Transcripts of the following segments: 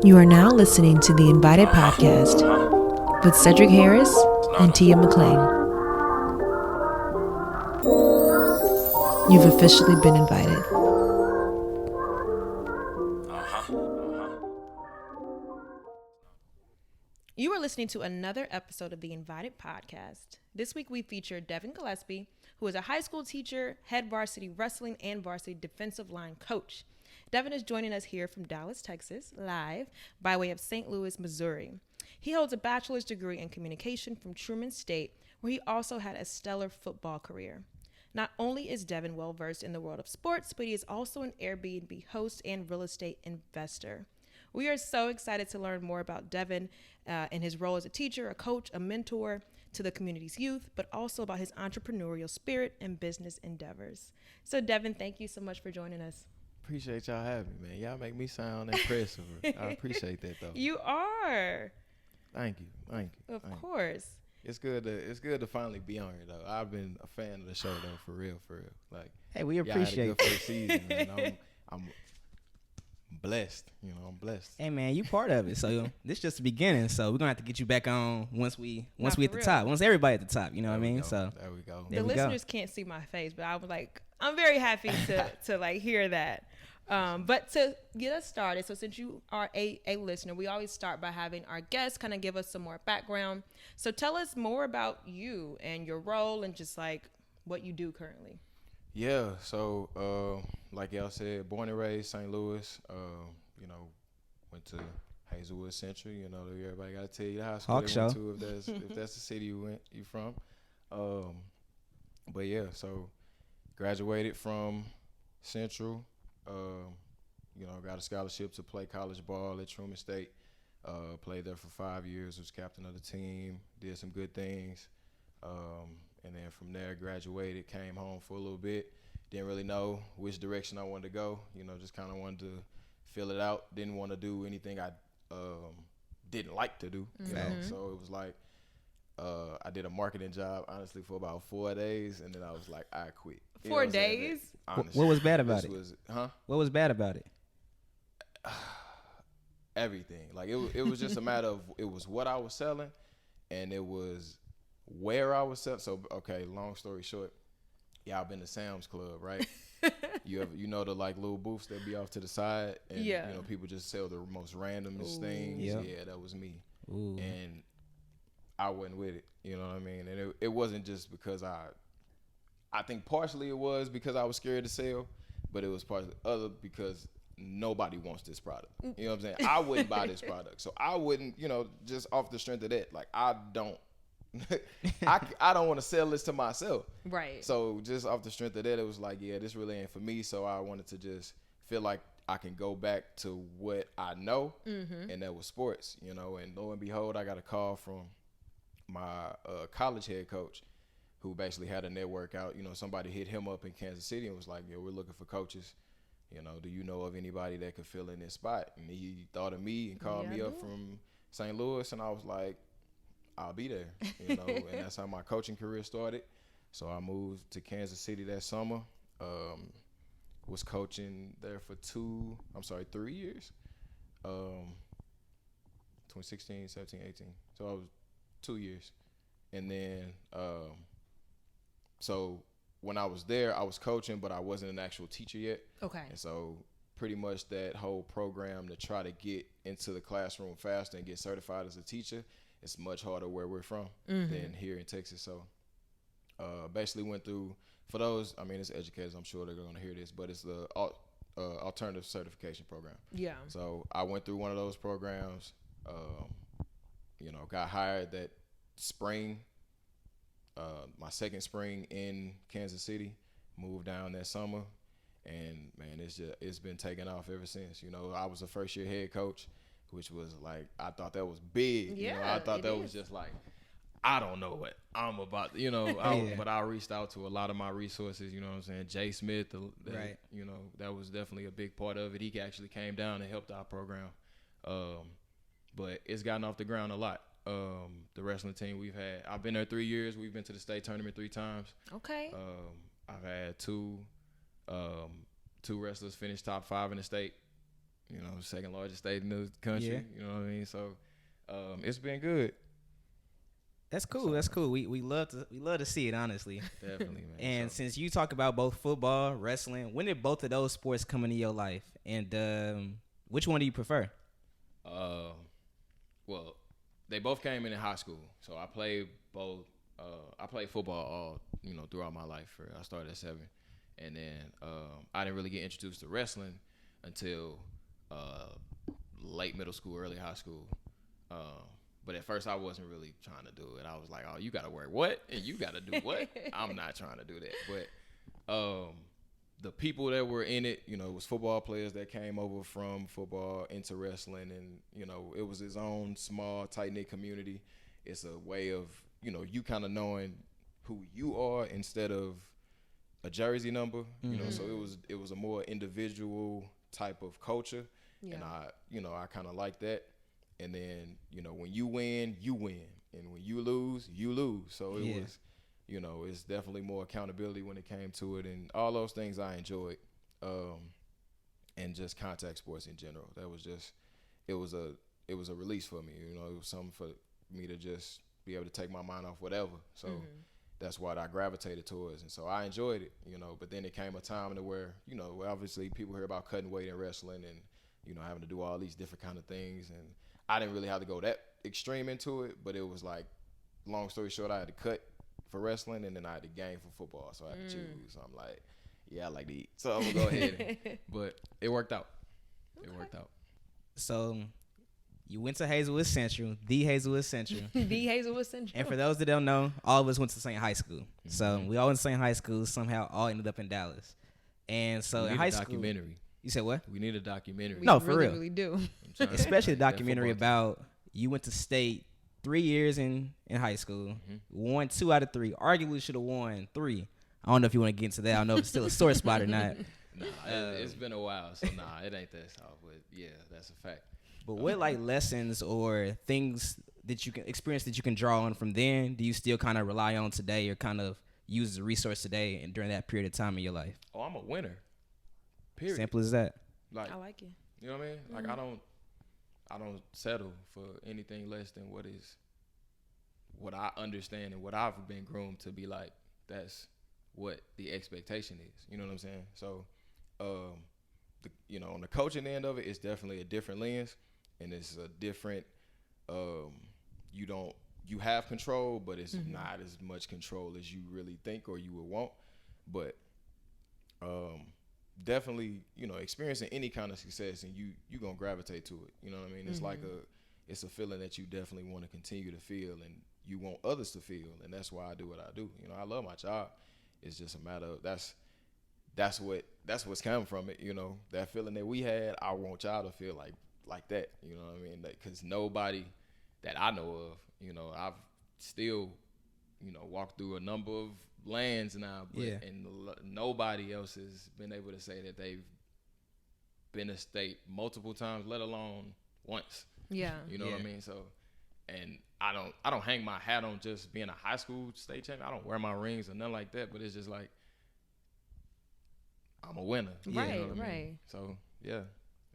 You are now listening to the Invited Podcast with Cedric Harris and Tia McLean. You've officially been invited. You are listening to another episode of the Invited Podcast. This week we feature Devin Gillespie, who is a high school teacher, head varsity wrestling, and varsity defensive line coach. Devin is joining us here from Dallas, Texas, live by way of St. Louis, Missouri. He holds a bachelor's degree in communication from Truman State, where he also had a stellar football career. Not only is Devin well-versed in the world of sports, but he is also an Airbnb host and real estate investor. We are so excited to learn more about Devin and his role as a teacher, a coach, a mentor to the community's youth, but also about his entrepreneurial spirit and business endeavors. So Devin, thank you so much for joining us. Appreciate y'all having me, man. Y'all make me sound impressive. I appreciate that, though. You are. Thank you. Of course. It's good to finally be on here, though. I've been a fan of the show, though, for real. Like, hey, we appreciate y'all had a good first season, and I'm blessed. I'm blessed. Hey, man, you part of it. So this is just the beginning. So we're gonna have to get you back on once we at the top. Once everybody at the top, you know what I mean? So there we go. The listeners can't see my face, but I was like, I'm very happy to like hear that. But to get us started, so since you are a listener, we always start by having our guests kind of give us some more background. So tell us more about you and your role and just like what you do currently. Yeah, so like y'all said, born and raised St. Louis. Went to Hazelwood Central. Everybody got to tell you the high school Hawk they show. went to if that's the city you from. But yeah, so graduated from Central. Got a scholarship to play college ball at Truman State. Played there for 5 years, was captain of the team, did some good things. And then from there, graduated, came home for a little bit. Didn't really know which direction I wanted to go. Just kind of wanted to fill it out. Didn't want to do anything I didn't like to do. So it was like I did a marketing job, honestly, for about 4 days, and then I was like, I quit. 4 days? Honestly, what was bad about it? What was bad about it? Everything. Like it was just a matter of it was what I was selling, and it was where I was selling. So okay, long story short, y'all been to Sam's Club, right? you know the like little booths that be off to the side, and people just sell the most randomest things. Yeah. Yeah, that was me. Ooh. And I wasn't with it. You know what I mean? And it wasn't just because I think partially it was because I was scared to sell, but it was partially other because nobody wants this product. You know what I'm saying? I wouldn't buy this product. So I wouldn't, just off the strength of that. Like I don't I don't want to sell this to myself. Right. So just off the strength of that, it was like, yeah, this really ain't for me. So I wanted to just feel like I can go back to what I know, and that was sports, and lo and behold, I got a call from my college head coach who basically had a network out. Somebody hit him up in Kansas City and was like, yo, we're looking for coaches. Do you know of anybody that could fill in this spot? And he thought of me and called me up from St. Louis, and I was like, I'll be there, and that's how my coaching career started. So I moved to Kansas City that summer, was coaching there for 3 years, 2016, 17, 18. So I was 2 years. And then, so when I was there, I was coaching, but I wasn't an actual teacher yet. Okay. And so pretty much that whole program to try to get into the classroom faster and get certified as a teacher, it's much harder where we're from than here in Texas. So basically went through, for those, it's educators, I'm sure they're going to hear this, but it's the alternative certification program. Yeah. So I went through one of those programs, got hired that spring, my second spring in Kansas City, moved down that summer, and man, it's been taking off ever since. I was a first year head coach, which was like, I thought that was big. Yeah, I thought that was just like, I don't know what I'm about, but I reached out to a lot of my resources, what I'm saying? Jay Smith, right. That was definitely a big part of it. He actually came down and helped our program. But it's gotten off the ground a lot. The wrestling team I've been there 3 years. We've been to the state tournament 3 times. Okay. I've had two wrestlers finish top 5 in the state. You know, second largest state in the country. Yeah. You know what I mean? So it's been good. That's cool. That's cool. We love to see it, honestly. Definitely, man. And since you talk about both football, wrestling, when did both of those sports come into your life? And which one do you prefer? Well, they both came in high school. So I played both. I played football all, throughout my life. I started at 7. And then I didn't really get introduced to wrestling until late middle school, early high school. But at first I wasn't really trying to do it. I was like, oh, you got to work what? And you got to do what? I'm not trying to do that. But the people that were in it, it was football players that came over from football into wrestling. And, it was his own small, tight-knit community. It's a way of, you kind of knowing who you are instead of a jersey number. So it was a more individual type of culture. Yeah. And I kind of like that. And then, when you win, you win. And when you lose, you lose. So it was, it's definitely more accountability when it came to it. And all those things I enjoyed. And just contact sports in general. That was just, it was a release for me. It was something for me to just be able to take my mind off whatever. So that's what I gravitated towards. And so I enjoyed it, But then it came a time to where, obviously people hear about cutting weight in wrestling and, having to do all these different kind of things. And I didn't really have to go that extreme into it, but it was like, long story short, I had to cut for wrestling and then I had to gain for football. So I had to choose. So I'm like, yeah, I like to eat. So I'm going to go ahead. But it worked out. Okay. It worked out. So you went to Hazelwood Central, the Hazelwood Central. The Hazelwood Central. And for those that don't know, all of us went to the same high school. So we all went to the same high school, somehow all ended up in Dallas. And so in high school. Documentary. You said what? We need a documentary. No, for really, real. really do. Especially the documentary about you went to state 3 years in high school, won 2 out of 3, arguably should have won 3. I don't know if you want to get into that. I don't know if it's still a sore spot or not. Nah, it's been a while, so it ain't that soft. But yeah, that's a fact. But what lessons or things that you can experience that you can draw on from then do you still kind of rely on today or kind of use as a resource today and during that period of time in your life? Oh, I'm a winner. Period. Simple as that. Like, I like it. You know what I mean? Like I don't settle for anything less than what I understand and what I've been groomed to be like. That's what the expectation is. You know what I'm saying? So, on the coaching end of it, it's definitely a different lens, and it's a different. You have control, but it's not as much control as you really think or you would want. But definitely, experiencing any kind of success, and you gonna gravitate to it. You know what I mean? It's like it's a feeling that you definitely want to continue to feel, and you want others to feel, and that's why I do what I do. I love my job. It's just a matter of that's what's coming from it. That feeling that we had, I want y'all to feel like that. You know what I mean? Because nobody that I know of, I've still, walked through a number of lands now, but and nobody else has been able to say that they've been a state multiple times, let alone once. Yeah. You know what I mean? So, and I don't hang my hat on just being a high school state champion. I don't wear my rings or nothing like that, but it's just like I'm a winner. Right, you know what I right. mean? So yeah,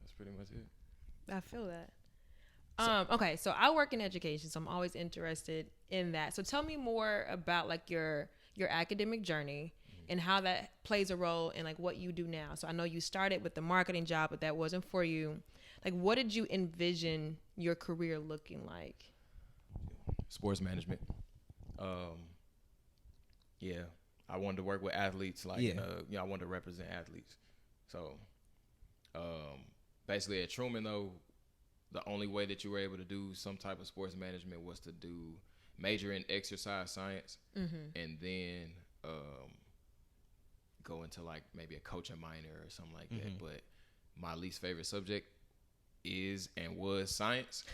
that's pretty much it. I feel that. Okay, so I work in education, so I'm always interested in that. So tell me more about your academic journey and how that plays a role in what you do now. So I know you started with the marketing job, but that wasn't for you. What did you envision your career looking like? Sports management. Yeah, I wanted to work with athletes. I wanted to represent athletes. So, basically at Truman though, the only way that you were able to do some type of sports management was to major in exercise science, and then go into maybe a coaching minor or something like that. But my least favorite subject is and was science.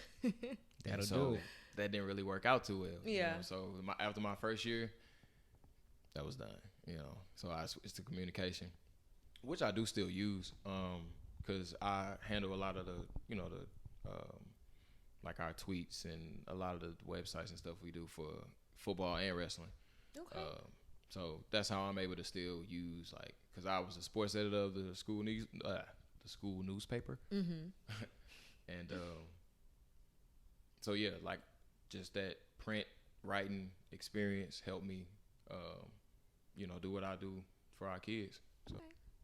That'll so do it. That didn't really work out too well. Yeah. So after my first year, that was done. So I switched to communication, which I do still use, because I handle a lot of the our tweets and a lot of the websites and stuff we do for football and wrestling. Okay. So that's how I'm able to still use because I was a sports editor of the the school newspaper. Mm-hmm. And so yeah, like just that print writing experience helped me, do what I do for our kids. So.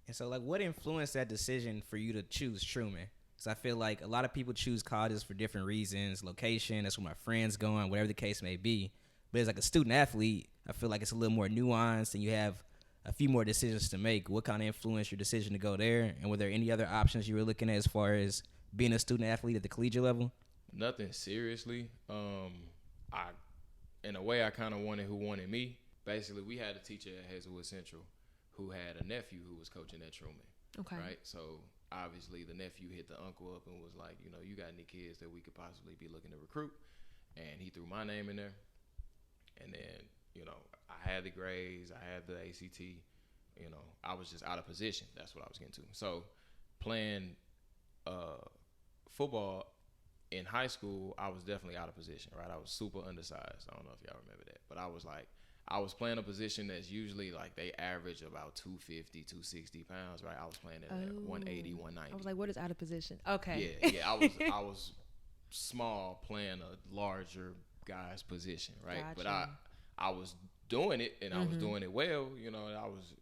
And so, like, what influenced that decision for you to choose Truman? Because I feel like a lot of people choose colleges for different reasons, location, that's where my friends going, whatever the case may be. But as like a student athlete, I feel like it's a little more nuanced and you have a few more decisions to make. What kind of influenced your decision to go there? And were there any other options you were looking at as far as being a student athlete at the collegiate level? Nothing seriously. In a way, I kind of wanted who wanted me. Basically, we had a teacher at Hazelwood Central who had a nephew who was coaching at Truman. Okay. Right? So obviously the nephew hit the uncle up and was like, you got any kids that we could possibly be looking to recruit? And he threw my name in there. And then, I had the grades, I had the ACT, I was just out of position. That's what I was getting to. So playing football in high school, I was definitely out of position, right? I was super undersized. I don't know if y'all remember that. But I was playing a position that's usually like they average about 250, 260 pounds, right? I was playing at 180, 190. I was like, what is out of position? Okay. Yeah. I was small playing a larger guy's position, right? Gotcha. But I was doing it and I was doing it well, and I was,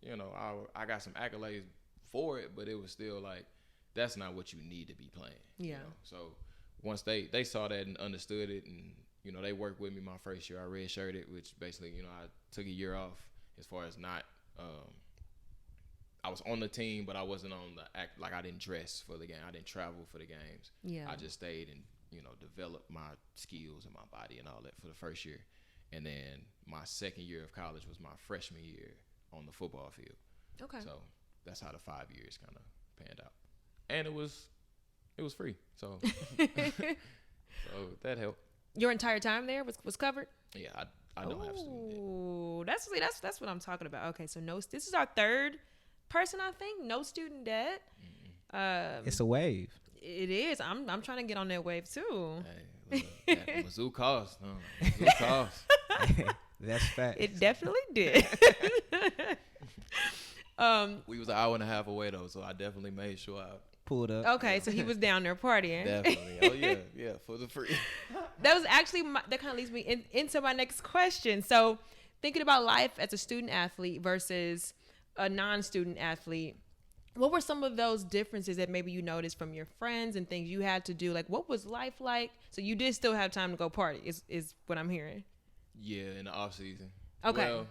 I got some accolades for it, but it was still like, that's not what you need to be playing. Yeah. So once they saw that and understood it, and they worked with me my first year. I redshirted, which basically, I took a year off as far as not. I was on the team, but I wasn't on the act. Like I didn't dress for the game. I didn't travel for the games. Yeah. I just stayed and developed my skills and my body and all that for the first year, and then my second year of college was my freshman year on the football field. Okay. So that's how the 5 years kind of panned out, and it was free. So so that helped. Your entire time there was covered? Yeah, I don't have student debt. Oh, that's what I'm talking about. Okay, so this is our third person, I think. No student debt. It's a wave. It is. I'm trying to get on that wave too. Hey, look, that Mizzou cost. Mizzou cost. That's fact. It definitely did. We was an hour and a half away though, so I definitely made sure I pulled up. Okay, so he was down there partying. definitely. Oh yeah, for the free. That was actually that kind of leads me into my next question. So, thinking about life as a student athlete versus a non-student athlete, what were some of those differences that maybe you noticed from your friends and things you had to do? Like, what was life like? So you did still have time to go party, is what I'm hearing. Yeah, in the off season. Okay. Well,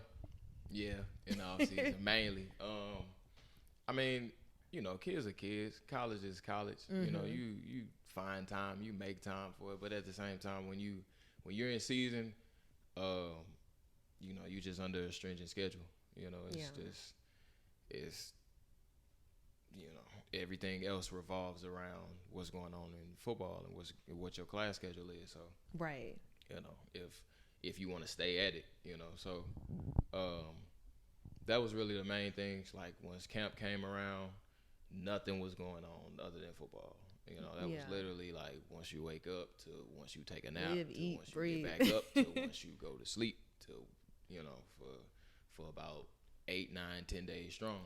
yeah, in the off season mainly. I mean, kids are kids. College is college. You find time, you make time for it. But at the same time, when you're in season, you just under a stringent schedule. It's everything else revolves around what's going on in football and what your class schedule is. So right. If you want to stay at it, so that was really the main things. Like once camp came around, nothing was going on other than football. That was literally like once you wake up to once you take a nap, live, to eat, once breathe. you get back up, to once you go to sleep, to for about 8, 9, 10 days strong.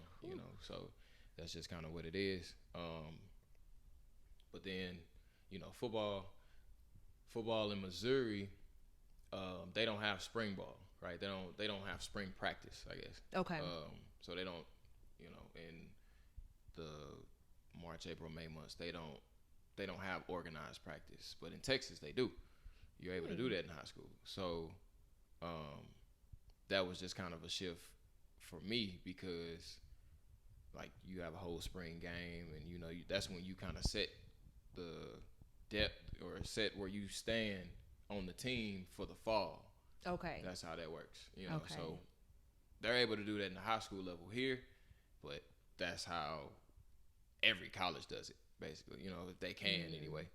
So that's just kind of what it is. But then football in Missouri, they don't have spring ball, right? They don't have spring practice, I guess. Okay. So they don't, in the March, April, May months, they don't have organized practice. But in Texas, they do. You're able to do that in high school. So that was just kind of a shift for me because, like, you have a whole spring game, and that's when you kind of set the depth or set where you stand on the team for the fall. Okay. That's how that works. Okay. So they're able to do that in the high school level here, but that's how every college does it, basically, if they can anyway.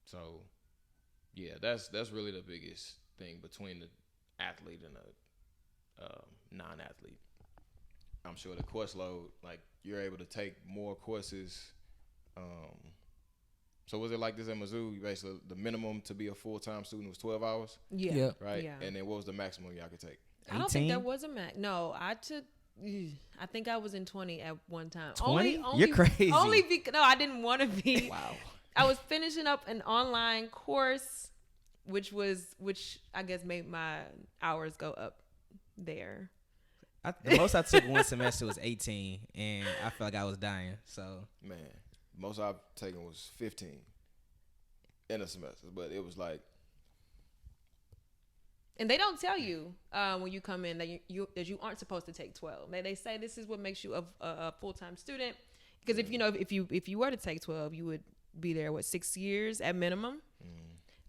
So yeah, that's really the biggest thing between the athlete and a non-athlete. I'm sure the course load, like you're able to take more courses. So was it like this at Mizzou? Basically, the minimum to be a full-time student was 12 hours? Yeah. Right? Yeah. And then what was the maximum y'all could take? I don't think there was a max. No, I took I think I was in 20 at one time. 20? You're crazy. Only because no, I didn't want to be. Wow. I was finishing up an online course, which I guess made my hours go up there. The most I took one semester was 18, and I felt like I was dying. So Man, most I've taken was 15 in a semester, but it was like. And they don't tell you when you come in that you aren't supposed to take 12. They say this is what makes you a full-time student. Because if you were to take 12, you would be there 6 years at minimum.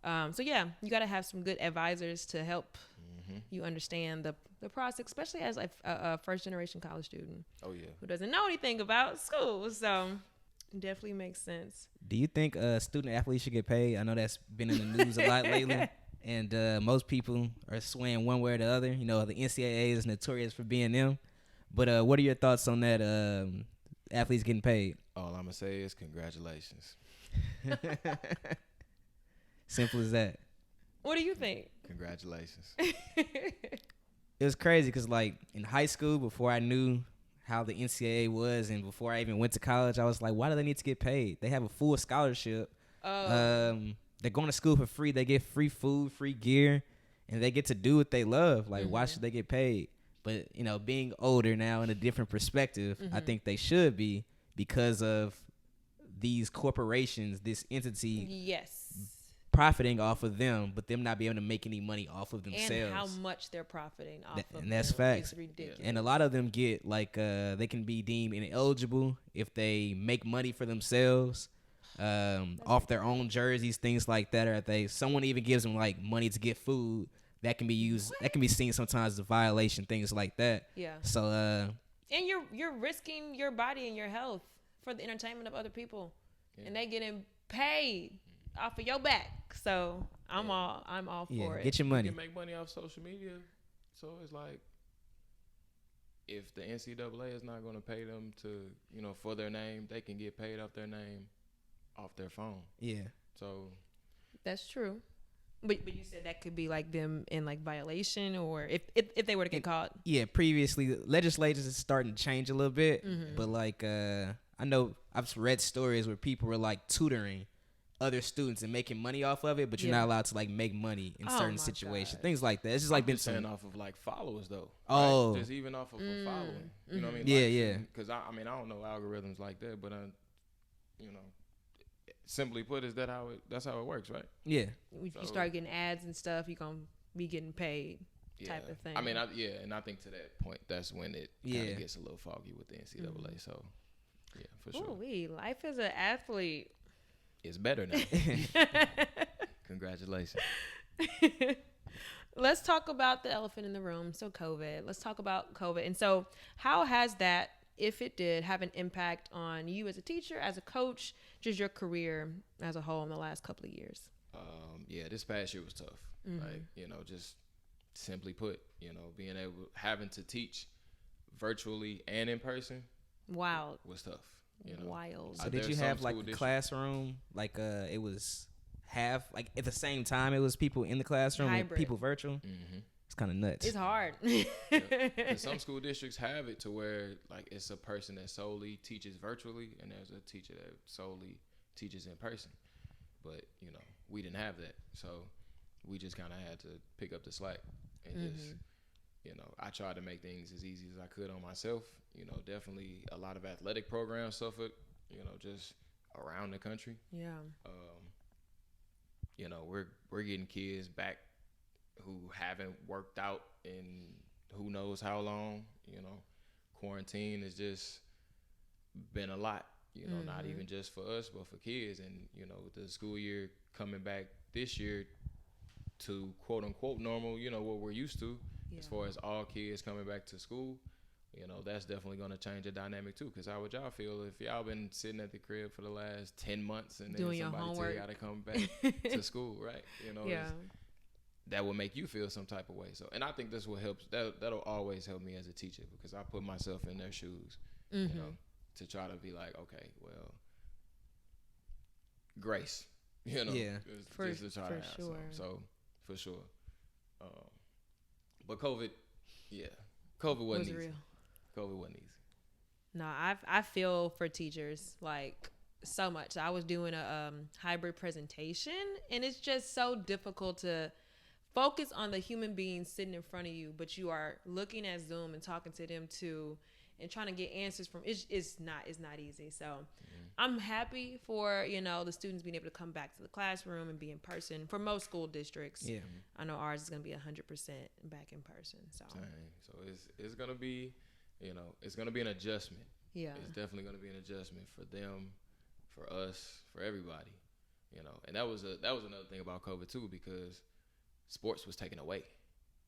So yeah, you got to have some good advisors to help you understand the process, especially as a first-generation college student. Oh yeah. Who doesn't know anything about school. So it definitely makes sense. do you think student athletes should get paid? I know that's been in the news a lot lately. And most people are swaying one way or the other. You know, the NCAA is notorious for being them. But what are your thoughts on that, athletes getting paid? All I'm going to say is congratulations. Simple as that. What do you think? Congratulations. It was crazy because, like, in high school, before I knew how the NCAA was and before I even went to college, I was like, why do they need to get paid? They have a full scholarship. They're going to school for free. They get free food, free gear, and they get to do what they love. Like, why should they get paid? But, you know, being older now in a different perspective, I think they should be because of these corporations, this entity Yes. profiting off of them, but them not being able to make any money off of themselves. And how much they're profiting off of and that's them facts. is ridiculous. And a lot of them get, like, they can be deemed ineligible if they make money for themselves. Off their own jerseys, things like that, or if someone even gives them like money to get food, that can be used. That can be seen sometimes as a violation, things like that. Yeah. So and you're risking your body and your health for the entertainment of other people, and they getting paid off of your back. So I'm all for it. Get your money. You can make money off social media, so it's like if the NCAA is not going to pay them for their name, they can get paid off their name. Off their phone. Yeah. So that's true. But you said that could be like them in like violation, or if they were to get caught. Yeah, previously legislators is starting to change a little bit, but like I know I've read stories where people were like tutoring other students and making money off of it, but you're not allowed to like make money in certain situations, things like that. It's just like been saying off of like followers though. Oh, right? Just even off of a following. You know what I mean? Yeah, like, Because I don't know algorithms like that, but simply put, that's how it works, right? Yeah. If you start getting ads and stuff, you're gonna be getting paid, type of thing. I mean, and I think to that point, that's when it kind of gets a little foggy with the NCAA. So, yeah, for sure. Ooh, life as an athlete. It's better now. Congratulations. Let's talk about the elephant in the room. So COVID. Let's talk about COVID. And so how has that, if it did, have an impact on you as a teacher, as a coach, just your career as a whole in the last couple of years? Yeah, this past year was tough. Like, just simply put, having to teach virtually and in person. Wild. Was tough. Wild. So did you have like the classroom, like it was half, like at the same time it was people in the classroom Hybrid. and people virtual? It's kind of nuts. It's hard. Some school districts have it to where like it's a person that solely teaches virtually and there's a teacher that solely teaches in person. But, we didn't have that. So we just kind of had to pick up the slack and just, I tried to make things as easy as I could on myself. Definitely a lot of athletic programs suffered, just around the country. Yeah. We're getting kids back who haven't worked out in who knows how long. Quarantine has just been a lot, not even just for us, but for kids. And, with the school year coming back this year to quote unquote normal, what we're used to as far as all kids coming back to school, that's definitely going to change the dynamic too. Because how would y'all feel if y'all been sitting at the crib for the last 10 months and then doing somebody tell you got to come back to school, right? That will make you feel some type of way. So, and I think this will help. That'll always help me as a teacher because I put myself in their shoes, to try to be like, okay, well, grace, just to try to have sure. So for sure. But COVID wasn't easy. Real. COVID wasn't easy. No, I feel for teachers like so much. I was doing a hybrid presentation, and it's just so difficult to focus on the human being sitting in front of you, but you are looking at Zoom and talking to them too, and trying to get answers from. It's not easy. So I'm happy for the students being able to come back to the classroom and be in person. For most school districts, Yeah, I know ours is going to be 100% back in person. So it's gonna be, it's gonna be an adjustment. yeah, It's definitely gonna be an adjustment for them, for us, for everybody. And that was another thing about COVID too, because sports was taken away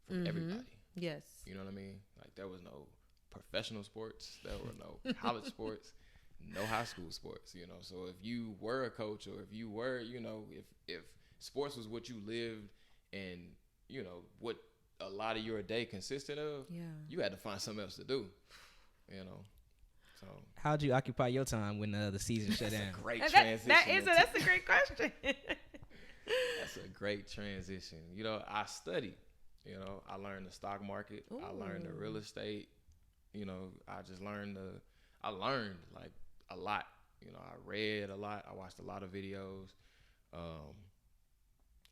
from everybody. yes, You know what I mean? Like there was no professional sports, there were no college sports, no high school sports. So if you were a coach, or if you were, if sports was what you lived and what a lot of your day consisted of, yeah. you had to find something else to do. So how'd you occupy your time when the season shut down? that's a great That- transition. that's a great question. That's a great transition. I studied. I learned the stock market. I learned the real estate. I just learned I learned like a lot. I read a lot. I watched a lot of videos.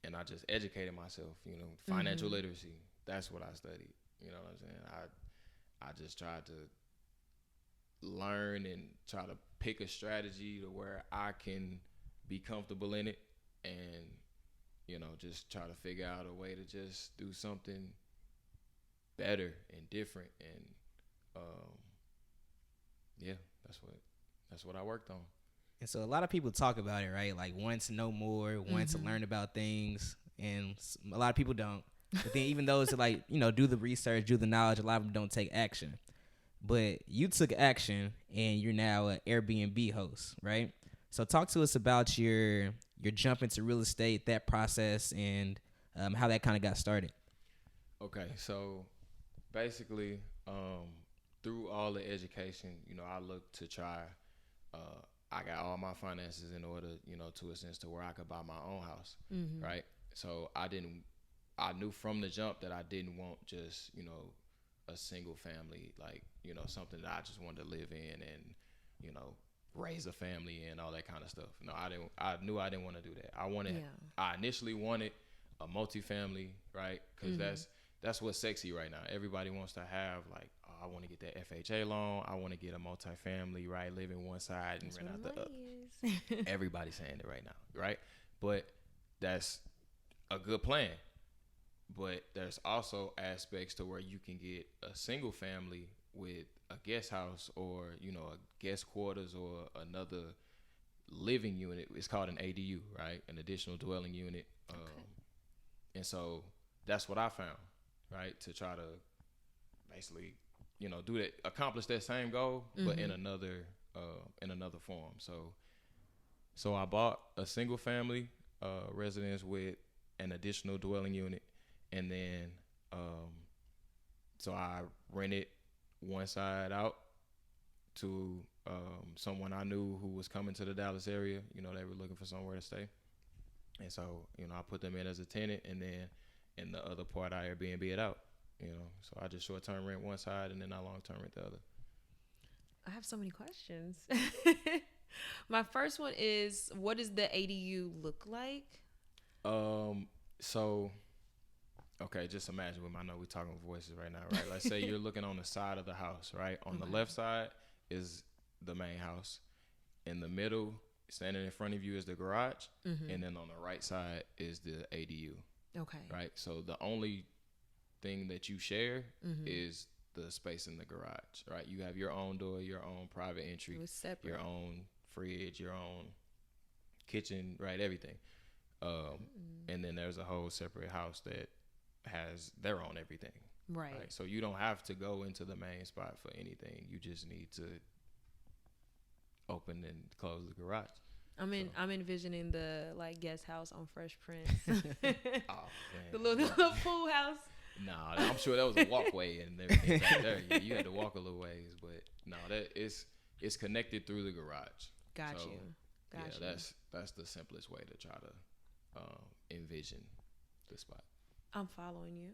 And I just educated myself, financial literacy. That's what I studied. You know what I'm saying? I just tried to learn and try to pick a strategy to where I can be comfortable in it, and just try to figure out a way to just do something better and different. And yeah, that's what I worked on. And so a lot of people talk about it, right? Like wanting to know more, wanting to learn about things, and a lot of people don't. But then even those that do the research, do the knowledge, a lot of them don't take action. But you took action, and you're now an Airbnb host, right? So talk to us about your jump into real estate, that process, and how that kind of got started. Okay, so basically, through all the education, I looked to try. I got all my finances in order, to a sense to where I could buy my own house, right? So I knew from the jump that I didn't want just, a single family, like, something that I just wanted to live in and, raise a family and all that kind of stuff. No, I knew I didn't want to do that. I initially wanted a multifamily, right? Because that's what's sexy right now. Everybody wants to have like, oh, I want to get that FHA loan. I want to get a multifamily, right? Live in one side and rent out the other. Everybody's saying it right now, right? But that's a good plan. But there's also aspects to where you can get a single family with a guest house or, a guest quarters or another living unit. It's called an ADU, right? An additional dwelling unit. And so that's what I found, right? To try to basically, do that, accomplish that same goal, but in another form. So I bought a single family residence with an additional dwelling unit. And then, so I rented one side out to someone I knew who was coming to the Dallas area. They were looking for somewhere to stay. And so, I put them in as a tenant, and then in the other part, I Airbnb it out. So I just short-term rent one side, and then I long-term rent the other. I have so many questions. My first one is, what does the ADU look like? So... Okay, just imagine I know we're talking voices right now, right? Let's say you're looking on the side of the house, right? On the left side is the main house. In the middle, standing in front of you is the garage. And then on the right side is the ADU. Okay. Right? So the only thing that you share is the space in the garage, right? You have your own door, your own private entry, your own fridge, your own kitchen, right? Everything. And then there's a whole separate house that has their own everything. Right. So you don't have to go into the main spot for anything. You just need to open and close the garage. I'm envisioning the guest house on Fresh Prince. Oh, man. The little pool house. Nah, I'm sure that was a walkway and everything back there. Yeah, you had to walk a little ways, but no, it's connected through the garage. Got you. That's the simplest way to try to envision the spot. I'm following you.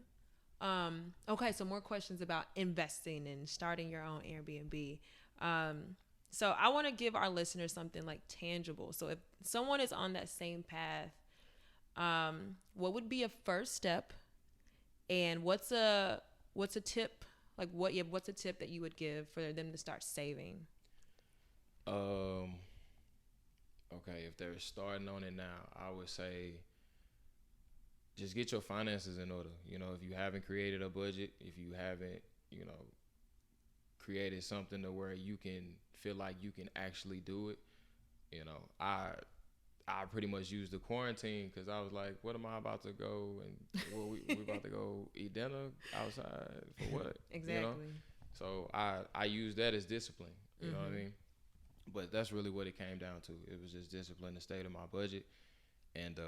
Okay, so more questions about investing and starting your own Airbnb. So I want to give our listeners something like tangible. So if someone is on that same path, what would be a first step, and what's a tip? Like what's a tip that you would give for them to start saving? Okay, if they're starting on it now, I would say just get your finances in order. You know, if you haven't created a budget, if you haven't, you know, created something to where you can feel like you can actually do it, you know, I pretty much used the quarantine because I was like, what am I about to go and we about to go eat dinner outside for what? Exactly. You know? So I use that as discipline. You know what I mean? But that's really what it came down to. It was just discipline to stay to my budget, and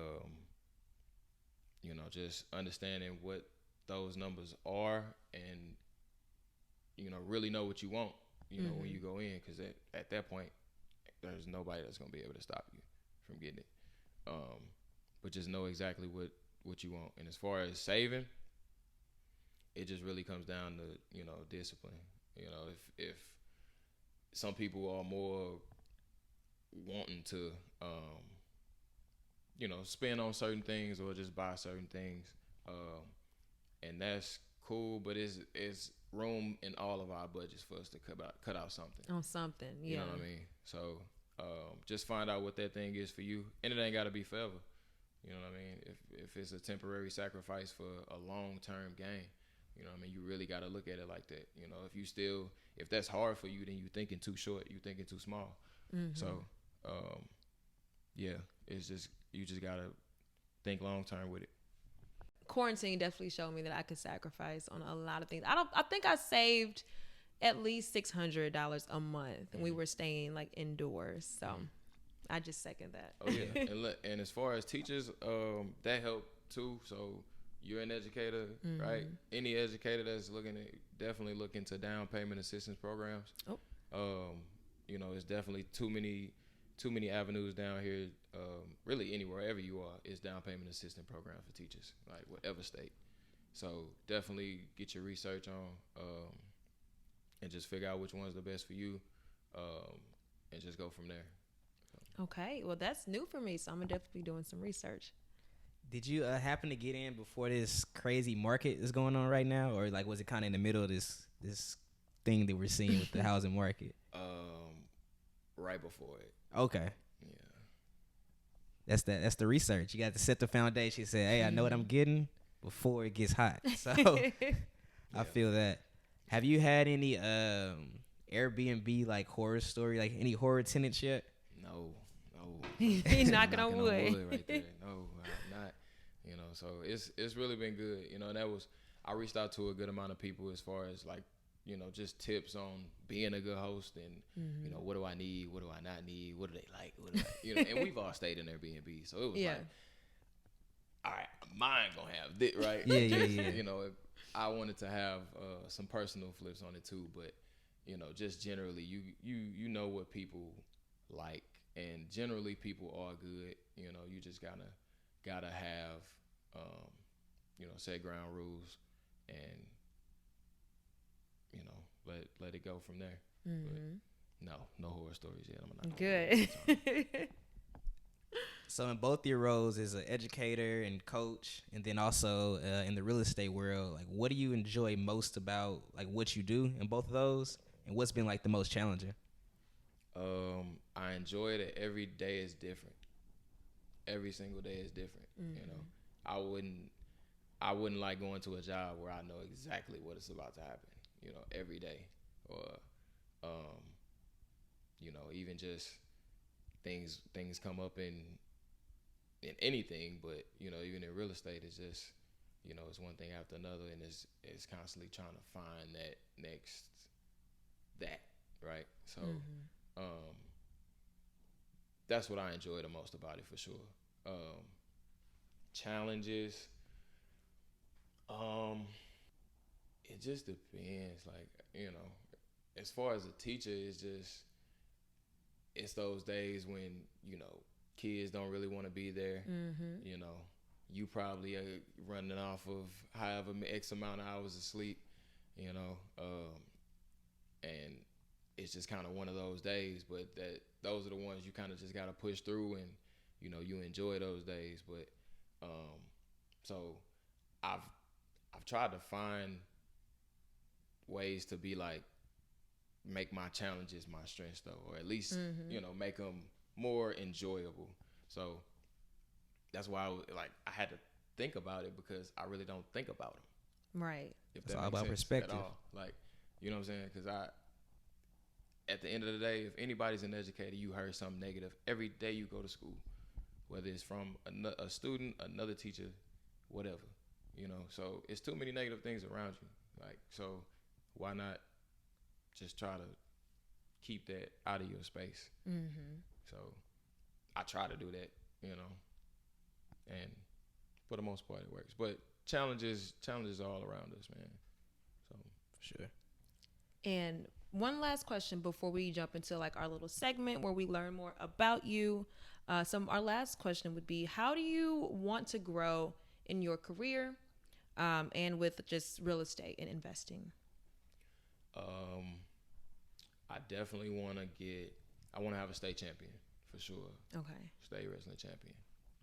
you know, just understanding what those numbers are, and you know, really know what you want. You know, when you go in, because at that point, there's nobody that's gonna be able to stop you from getting it. But just know exactly what you want. And as far as saving, it just really comes down to, you know, discipline. You know, if some people are more wanting to, you know, spend on certain things or just buy certain things, and that's cool. But it's room in all of our budgets for us to cut out something On something, yeah. You know what I mean? So just find out what that thing is for you, and it ain't got to be forever. You know what I mean? If it's a temporary sacrifice for a long-term gain, you know what I mean? You really got to look at it like that. You know, if that's hard for you, then you're thinking too short. You're thinking too small. So, yeah, it's just, you just got to think long-term with it. Quarantine definitely showed me that I could sacrifice on a lot of things. I think I saved at least $600 a month, and we were staying like indoors. So I just second that. Oh yeah, and as far as teachers, that helped too. So you're an educator, right? Any educator that's definitely look into down payment assistance programs. You know, it's definitely too many avenues down here. Really anywhere, wherever you are, is down payment assistance program for teachers, like whatever state. So definitely get your research on, and just figure out which one's the best for you, and just go from there. Okay, well that's new for me, so I'm gonna definitely be doing some research. Did you happen to get in before this crazy market is going on right now, or like was it kind of in the middle of this thing that we're seeing with the housing market? Right before it. Okay. Yeah. That's the research. You got to set the foundation. Say, hey, I know what I'm getting before it gets hot. So I feel that. Have you had any Airbnb like horror story, like any horror tenants yet? No. He's knocking on wood right there. No, not. You know, so it's really been good. You know, and I reached out to a good amount of people as far as like, you know, just tips on being a good host and, you know, what do I need? What do I not need? What do they like? You know, and we've all stayed in Airbnb. So it was like, all right, mine gonna have this, right? Yeah. You know, I wanted to have some personal flips on it too, but, you know, just generally, you know what people like, and generally people are good. You know, you just gotta have, you know, set ground rules and, you know, let it go from there. But no horror stories yet. I'm not good. So in both your roles as an educator and coach, and then also in the real estate world, like what do you enjoy most about like what you do in both of those, and what's been like the most challenging? I enjoy that every day is different. Every single day is different. You know, I wouldn't like going to a job where I know exactly what is about to happen, you know, every day. Or, you know, even just things come up in anything, but, you know, even in real estate, it's just, you know, it's one thing after another, and it's constantly trying to find that next, right? So, that's what I enjoy the most about it, for sure. Challenges, it just depends. Like, you know, as far as a teacher, it's those days when, you know, kids don't really want to be there. You know, you probably are running off of however X amount of hours of sleep, you know, and it's just kind of one of those days. But those are the ones you kind of just got to push through, and you know, you enjoy those days. But so I've tried to find ways to be like, make my challenges my strengths though, or at least you know, make them more enjoyable. So that's why I had to think about it, because I really don't think about them. Right. If It's that all makes about sense perspective. at all. Like, you know what I'm saying? Because at the end of the day, if anybody's an educator, you heard something negative every day you go to school, whether it's from a student, another teacher, whatever, you know. So it's too many negative things around you. Like, so why not just try to keep that out of your space? So I try to do that, you know, and for the most part it works. But challenges all around us, man. So For sure. And one last question before we jump into like our little segment where we learn more about you. Our last question would be, how do you want to grow in your career and with just real estate and investing? I definitely want to have a state champion for sure. Okay. State wrestling champion.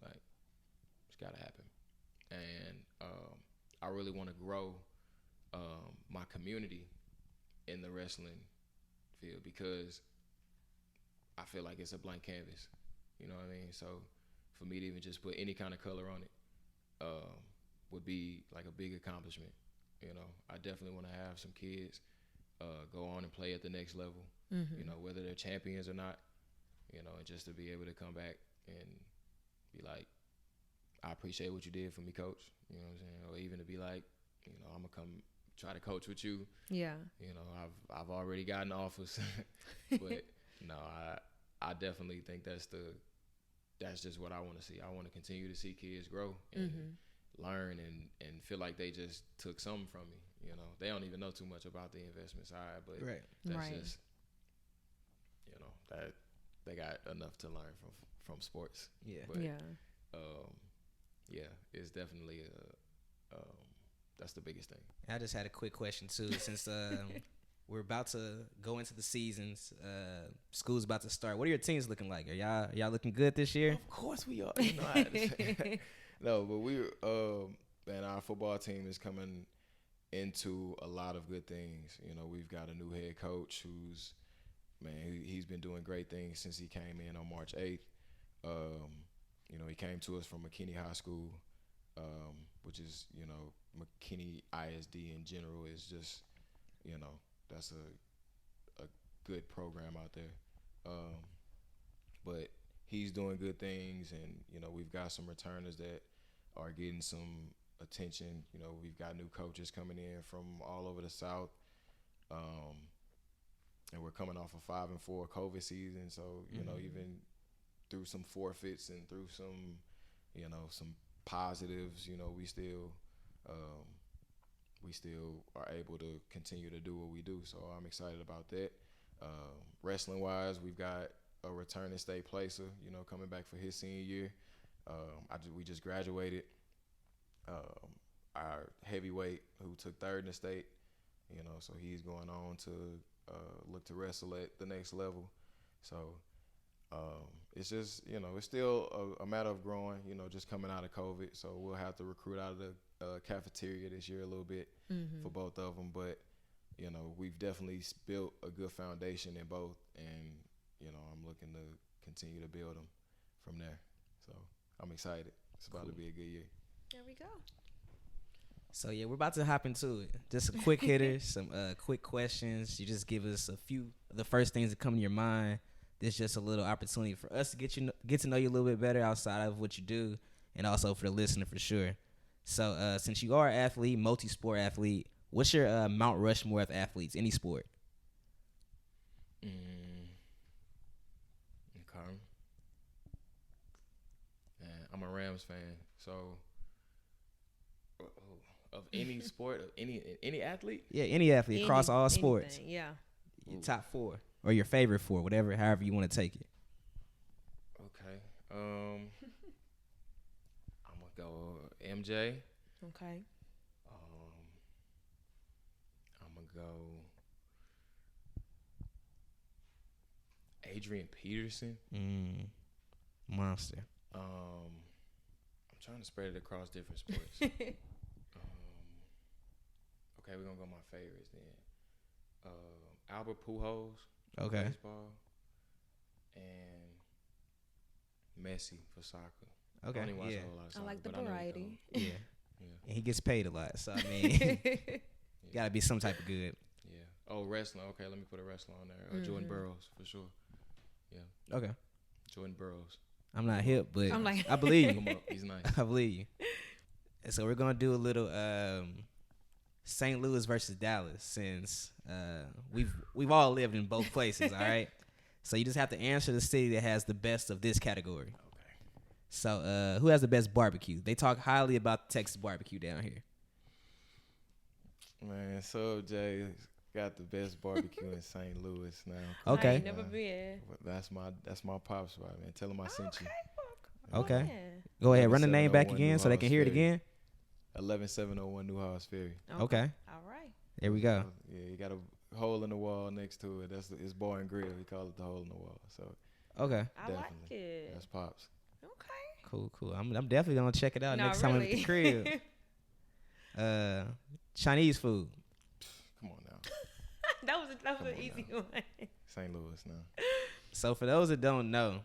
Like, it's got to happen. And I really want to grow my community in the wrestling field, because I feel like it's a blank canvas. You know what I mean? So for me to even just put any kind of color on it would be like a big accomplishment. You know, I definitely want to have some kids go on and play at the next level, you know, whether they're champions or not, you know, and just to be able to come back and be like, I appreciate what you did for me, coach, you know what I'm saying? Or even to be like, you know, I'm going to come try to coach with you. Yeah. You know, I've already gotten offers, but no, I definitely think that's just what I want to see. I want to continue to see kids grow and learn and feel like they just took something from me. You know, they don't even know too much about the investment side, but that's just, you know, that they got enough to learn from sports. Yeah. But, yeah. It's definitely that's the biggest thing. I just had a quick question too, since we're about to go into the seasons. School's about to start. What are your teams looking like? Are y'all looking good this year? Of course we are. You know, I had to say. No, but man, our football team is coming into a lot of good things. You know, we've got a new head coach who's, man, he's been doing great things since he came in on March 8th. You know, he came to us from McKinney High School, which is, you know, McKinney ISD in general is just, you know, that's a good program out there. But he's doing good things, and, you know, we've got some returners that are getting some attention. You know, we've got new coaches coming in from all over the South. And we're coming off a 5-4 COVID season. So, you know, even through some forfeits and through some, you know, some positives, you know, we still are able to continue to do what we do. So I'm excited about that. Wrestling wise, we've got a returning state placer, you know, coming back for his senior year. We just graduated. Our heavyweight who took third in the state, you know, so he's going on to look to wrestle at the next level. So it's just, you know, it's still a matter of growing, you know, just coming out of COVID. So we'll have to recruit out of the cafeteria this year a little bit for both of them. But, you know, we've definitely built a good foundation in both. And, you know, I'm looking to continue to build them from there. So I'm excited. It's about to be a good year. There we go. So yeah, we're about to hop into it. Just a quick hitter, some quick questions. You just give us a few of the first things that come to your mind. This is just a little opportunity for us to get to know you a little bit better outside of what you do, and also for the listener for sure. So since you are an athlete, multi-sport athlete, what's your Mount Rushmore of athletes, any sport? Okay. I'm a Rams fan, so of any sport, of any athlete? Yeah, any athlete across all sports. Yeah. Your top 4 or your favorite 4, however you want to take it. Okay. I'm gonna go MJ. Okay. I'm gonna go Adrian Peterson. Monster. I'm trying to spread it across different sports. Okay, we're gonna go my favorites then. Albert Pujols, Okay. baseball, and Messi for soccer. Okay. I only watch Yeah. a whole lot of I soccer, like the but I know variety. Yeah. Yeah. And he gets paid a lot, so I mean, gotta be some type of good. Yeah. Oh, wrestling. Okay, let me put a wrestler on there. Jordan Burroughs for sure. Yeah. Okay. Jordan Burroughs. I'm not hip, but I'm like- I believe Look you. him up. He's nice. I believe you. And so we're gonna do a little St. Louis versus Dallas, since we've all lived in both places. All right. So you just have to answer the city that has the best of this category. Okay. So who has the best barbecue? They talk highly about the Texas barbecue down here. Man, so Jay got the best barbecue in St. Louis now. Okay. I ain't never been. That's my pop spot, man. Tell him I sent you. Okay. Yeah. Go ahead, run the name back 11701 again so they can hear it Newhouse again. 11701 Newhouse Ferry. Okay. All right. There we go. Yeah, you got a hole in the wall next to it. It's bar and grill. We call it the hole in the wall. So Okay. I like definitely, it. that's pops. Okay. Cool. I'm definitely gonna check it out No, next time I'm at the crib. Chinese food. Come on now, that was Come an on easy now. one. St. Louis now. So for those that don't know,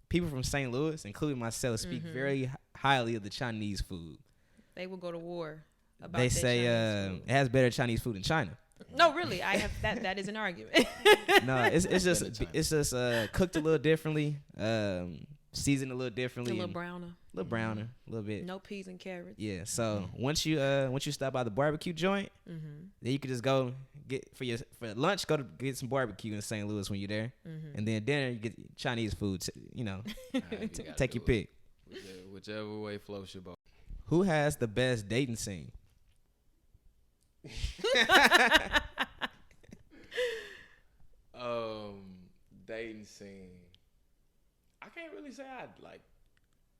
people from St. Louis, including myself, speak very highly of the Chinese food. They will go to war about They their say Chinese it has better Chinese food than China. food. No, really, I have that is an argument. No, it's just Better China. it's just cooked a little differently, seasoned a little differently, A little and browner. a little browner, a little bit. No peas and carrots. Yeah. So once you stop by the barbecue joint, then you could just go get for lunch. Go to get some barbecue in St. Louis when you're there, and then dinner you get Chinese food. You know, Alright, you gotta take do your it. pick. Whichever way floats your boat. Who has the best dating scene? Dating scene. I can't really say I like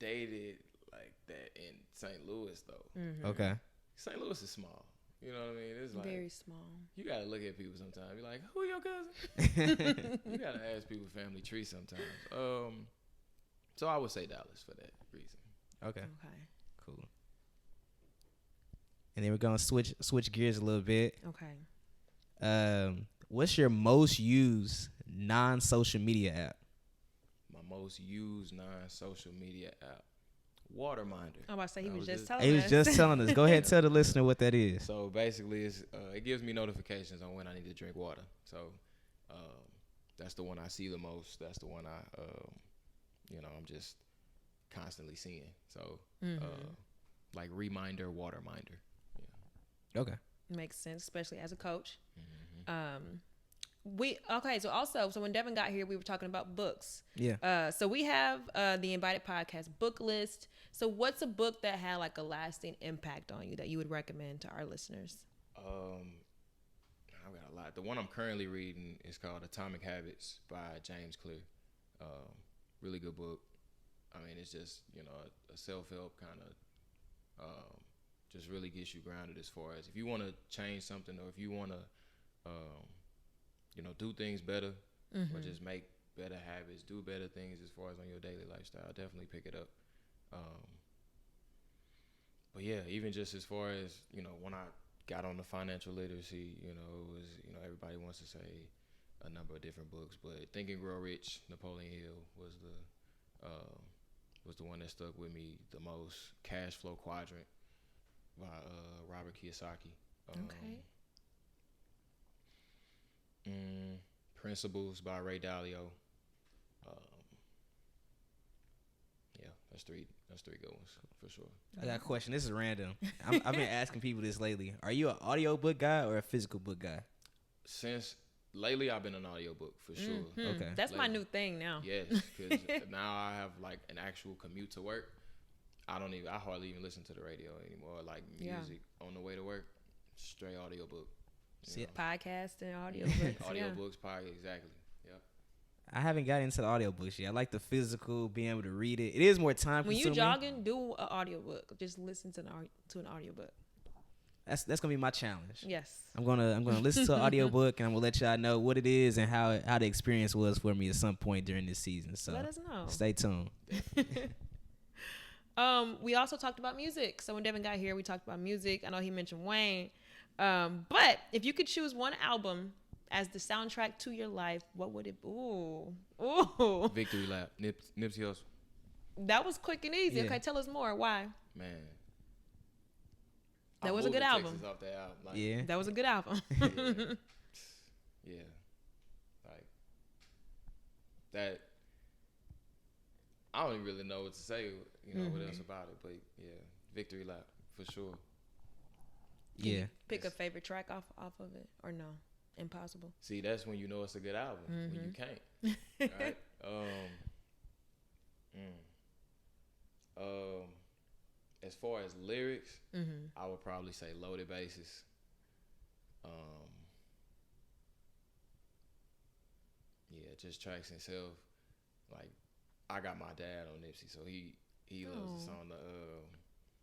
dated like that in St. Louis though. Okay. St. Louis is small. You know what I mean? It's like Very small. you gotta look at people sometimes. You're like, who your cousin? You gotta ask people family tree sometimes. So I would say Dallas for that reason. Okay. Okay. Cool. And then we're gonna switch gears a little bit. Okay. What's your most used non-social media app? My most used non-social media app, Waterminder. I'm about to say he That was was just it. telling He us. was just telling us. Go ahead and tell the listener what that is. So basically, it gives me notifications on when I need to drink water. So that's the one I see the most. That's the one I'm just constantly seeing. So like reminder, Waterminder. Yeah. Okay. Makes sense, especially as a coach. Mm-hmm. So when Devin got here, we were talking about books. Yeah. So we have the Invited Podcast book list. So what's a book that had like a lasting impact on you that you would recommend to our listeners? I've got a lot. The one I'm currently reading is called Atomic Habits by James Clear. Really good book. I mean, it's just, a self-help kind of, just really gets you grounded as far as if you want to change something or if you want to, do things better or just make better habits, do better things as far as on your daily lifestyle, definitely pick it up. But yeah, even just as far as, when I got on the financial literacy, it was, everybody wants to say a number of different books, but Think and Grow Rich, Napoleon Hill was the one that stuck with me the most. Cash Flow Quadrant by Robert Kiyosaki. Okay. Principles by Ray Dalio. Yeah, that's three good ones for sure. I got a question. This is random. I've been asking people this lately. Are you an audio book guy or a physical book guy? Since lately, I've been an audiobook for sure. Okay. That's my Lately. new thing now. Yes, because now I have like an actual commute to work. I hardly even listen to the radio anymore. Like music on the way to work, straight audiobook. See, Podcast and audio books. Audiobooks, podcast, exactly. Yep. I haven't got into the audiobooks yet. I like the physical, being able to read it. It is more time When consuming. you jogging, do an audiobook. Just listen to an audiobook. That's gonna be my challenge. Yes. I'm gonna listen to an audiobook, and I'm gonna let y'all know what it is and how the experience was for me at some point during this season. So let us know. Stay tuned. We also talked about music. So when Devin got here, we talked about music. I know he mentioned Wayne. But if you could choose one album as the soundtrack to your life, what would it be? Ooh. Victory Lap. Nipsey Hussle. That was quick and easy. Yeah. Okay, tell us more. Why? Man. That was a good album. Texas off that album. Like, Yeah. That was a good album. Yeah. Like that. I don't even really know what to say, what else about it, but yeah, Victory Lap for sure. Yeah. Pick a favorite track off of it, or no? Impossible. See, that's when you know it's a good album. When you can't, right? As far as lyrics, I would probably say Loaded Bases. Yeah, just tracks himself. Like, I got my dad on Nipsey, so he loves the song.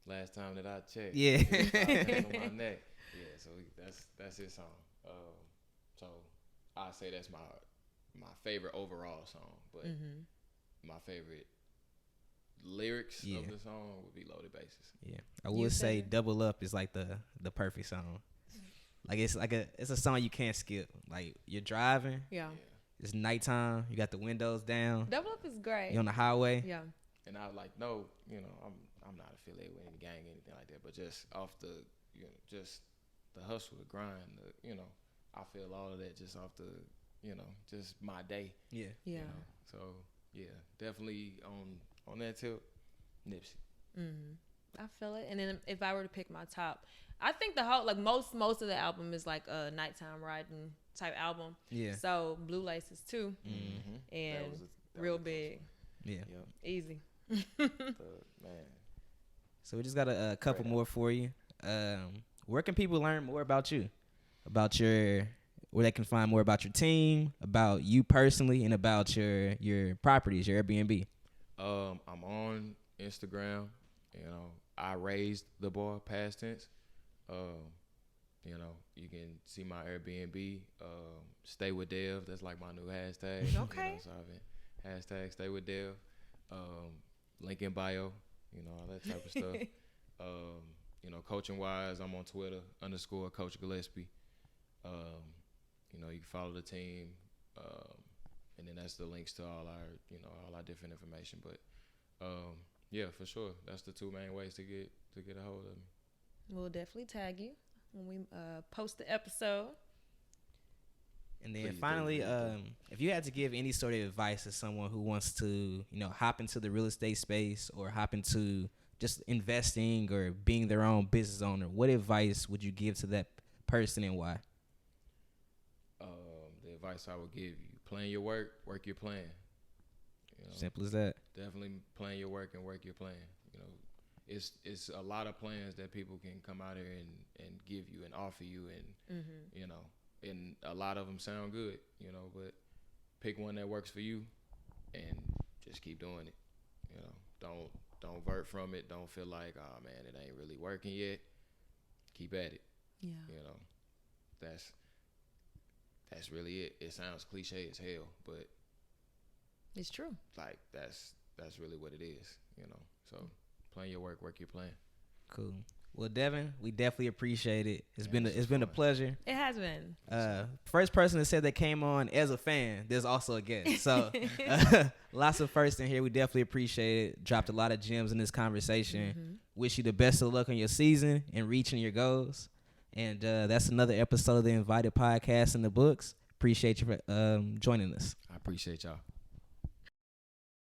Last time that I checked, Yeah. Hands on my neck. Yeah, so that's his song. So I say that's my favorite overall song, but my favorite lyrics of the song would be Loaded Bases. Yeah, I would say Double Up is like the perfect song. Like it's a song you can't skip. Like you're driving, it's nighttime, you got the windows down, Double Up is great. you're on the highway. Yeah. And I I'm not affiliated with any gang, anything like that, but just off the just the hustle, the grind, I feel all of that just off the just my day. Yeah. So yeah, definitely on that tip, Nipsey. I feel it. And then if I were to pick my top, I think the whole most of the album is like a nighttime riding type album. Yeah. So Blue Laces too, and That was Real a Big, Yeah. Yep. easy. Man. So we just got a couple more for you. Where can people learn more about you? Where they can find more about your team, about you personally, and about your properties, your Airbnb. I'm on Instagram. I raised the bar, past tense. You can see my Airbnb. Stay with Dev. That's like my new hashtag. Okay. So I've been hashtag Stay with Dev. Link in bio. All that type of stuff. Coaching wise, I'm on Twitter _Coach Gillespie. You can follow the team, and then that's the links to all our different information. But yeah, for sure, that's the two main ways to get a hold of me. We'll definitely tag you when we post the episode. And then Please finally, do. if you had to give any sort of advice to someone who wants to, hop into the real estate space or hop into just investing or being their own business owner, what advice would you give to that person and why? The advice I would give you: plan your work your plan. Simple as that. Definitely plan your work and work your plan. It's a lot of plans that people can come out here and give you and offer you, and and a lot of them sound good, but pick one that works for you and just keep doing it. Don't vert from it. Don't feel like, oh man, it ain't really working yet. Keep at it. Yeah. That's really it. It sounds cliche as hell, but It's true. like that's really what it is, So plan your work your plan. Cool. Well, Devin, we definitely appreciate it. It's Yeah, been a pleasure. It has been. First person that said they came on as a fan. There's also a guest. So lots of firsts in here. We definitely appreciate it. Dropped a lot of gems in this conversation. Wish you the best of luck on your season and reaching your goals. And that's another episode of the Invited Podcast in the books. Appreciate you for joining us. I appreciate y'all.